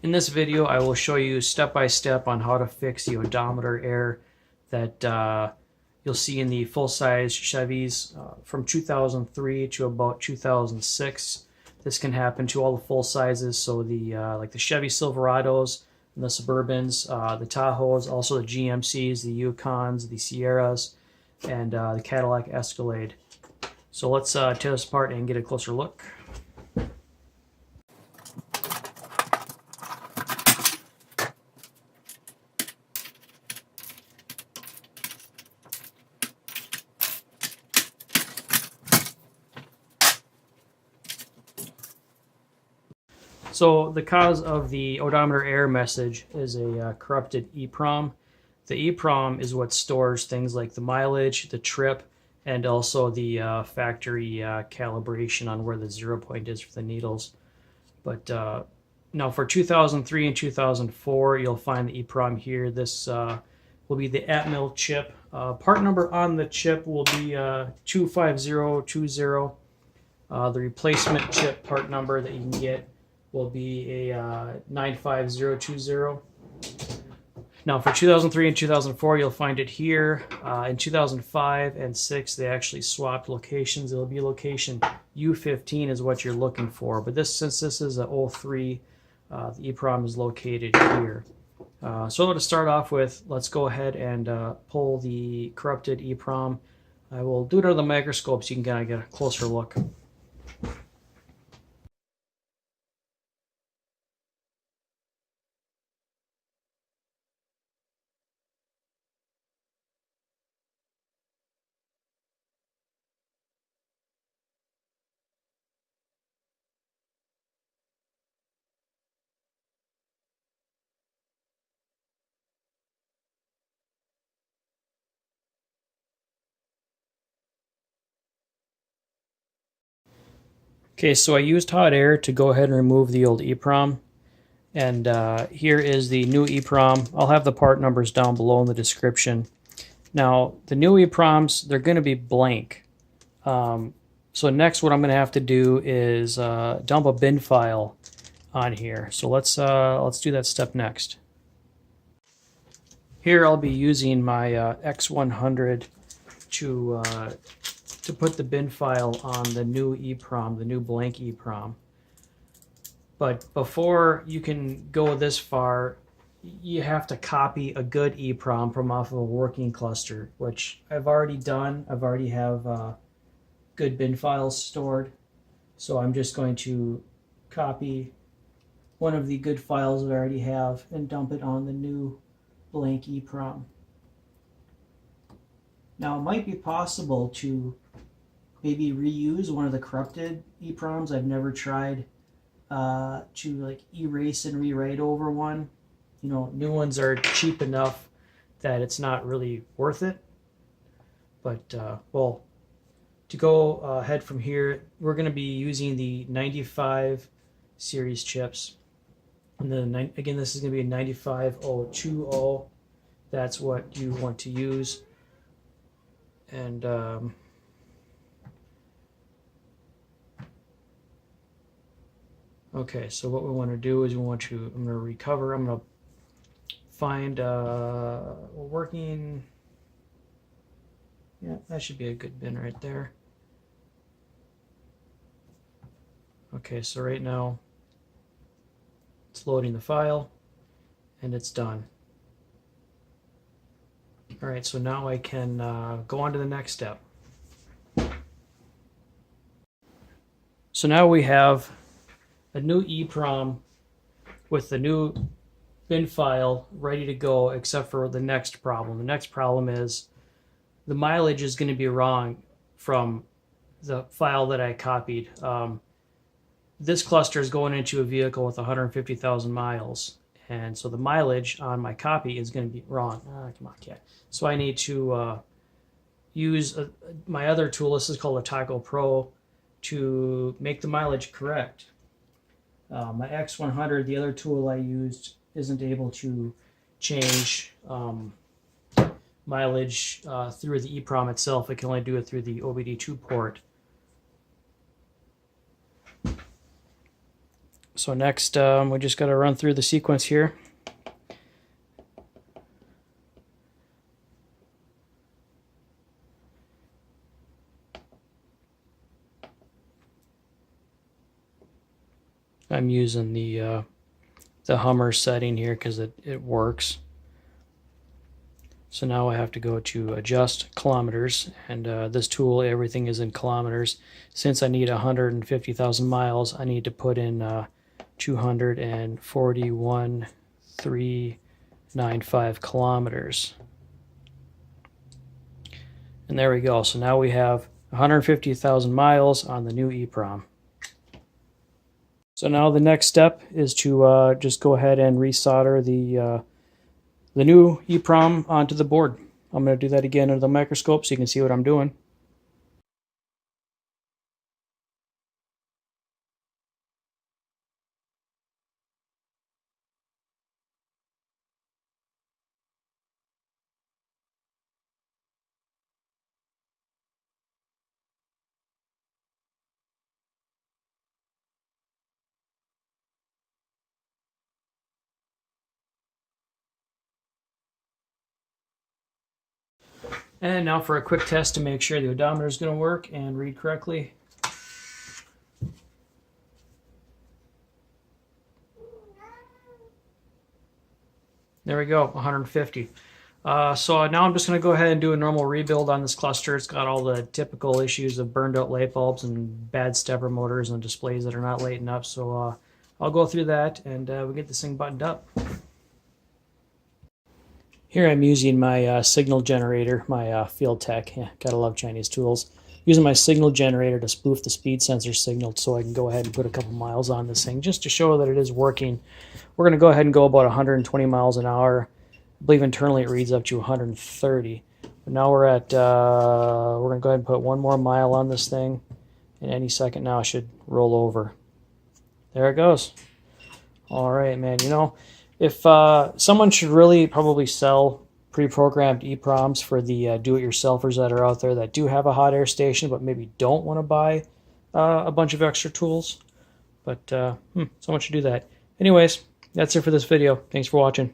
In this video, I will show you step by step on how to fix the odometer error that you'll see in the full-size Chevys from 2003 to about 2006. This can happen to all the full sizes, so the like the Chevy Silverados and the Suburbans, the Tajos, also the GMCs, the Yukons, the Sierras, and the Cadillac Escalade. So let's tear this apart and get a closer look. So the cause of the odometer error message is a corrupted EEPROM. The EEPROM is what stores things like the mileage, the trip, and also the factory calibration on where the 0 point is for the needles. But now for 2003 and 2004, you'll find the EEPROM here. This will be the ATMEL chip. Part number on the chip will be 25020. The replacement chip part number that you can get will be a 95020. Now for 2003 and 2004, you'll find it here. In 2005 and 6, they actually swapped locations. It'll be location U15 is what you're looking for. But since this is a 03, the EEPROM is located here. So to start off with, let's go ahead and pull the corrupted EEPROM. I will do it under the microscope so you can kind of get a closer look. Okay, so I used hot air to go ahead and remove the old EEPROM. And here is the new EEPROM. I'll have the part numbers down below in the description. Now, the new EEPROMs, they're going to be blank. So next what I'm going to have to do is dump a bin file on here. So let's do that step next. Here I'll be using my X100 to put the bin file on the new EEPROM, the new blank EEPROM. But before you can go this far, you have to copy a good EEPROM from off of a working cluster, which I've already done. I've already have good bin files stored. So I'm just going to copy one of the good files that I already have and dump it on the new blank EEPROM. Now it might be possible to maybe reuse one of the corrupted EEPROMs. I've never tried to like erase and rewrite over one. You know, new ones are cheap enough that it's not really worth it. But well, to go ahead from here, we're going to be using the 95 series chips. And then again, this is going to be a 95020. That's what you want to use. And okay, so what we want to do is I'm going to recover. I'm going to find working. Yeah, that should be a good bin right there. Okay, so right now it's loading the file and it's done. All right, so now I can go on to the next step. So now we have a new EEPROM with the new bin file ready to go, except for the next problem. The next problem is the mileage is going to be wrong from the file that I copied. This cluster is going into a vehicle with 150,000 miles. And so the mileage on my copy is going to be wrong. Come on, cat. So I need to use my other tool. This is called a Tacho Pro to make the mileage correct. My X100, the other tool I used, isn't able to change mileage through the EEPROM itself. It can only do it through the OBD2 port. So next, we just got to run through the sequence here. I'm using the Hummer setting here because it works. So now I have to go to adjust kilometers, and this tool, everything is in kilometers. Since I need 150,000 miles, I need to put in 241,395 kilometers. And there we go. So now we have 150,000 miles on the new EEPROM. So now the next step is to just go ahead and resolder the new EEPROM onto the board. I'm going to do that again under the microscope so you can see what I'm doing. And now for a quick test to make sure the odometer is going to work and read correctly. There we go, 150. So now I'm just going to go ahead and do a normal rebuild on this cluster. It's got all the typical issues of burned out light bulbs and bad stepper motors and displays that are not lighting up. So I'll go through that and we'll get this thing buttoned up. Here I'm using my signal generator, my Field Tech. Yeah, gotta love Chinese tools. Using my signal generator to spoof the speed sensor signal so I can go ahead and put a couple miles on this thing just to show that it is working. We're going to go ahead and go about 120 miles an hour. I believe internally it reads up to 130. But now we're at, we're going to go ahead and put one more mile on this thing. And any second now it should roll over. There it goes. All right, man, you know, if someone should really probably sell pre-programmed EEPROMs for the do-it-yourselfers that are out there that do have a hot air station but maybe don't want to buy a bunch of extra tools. But someone should do that. Anyways, that's it for this video. Thanks for watching.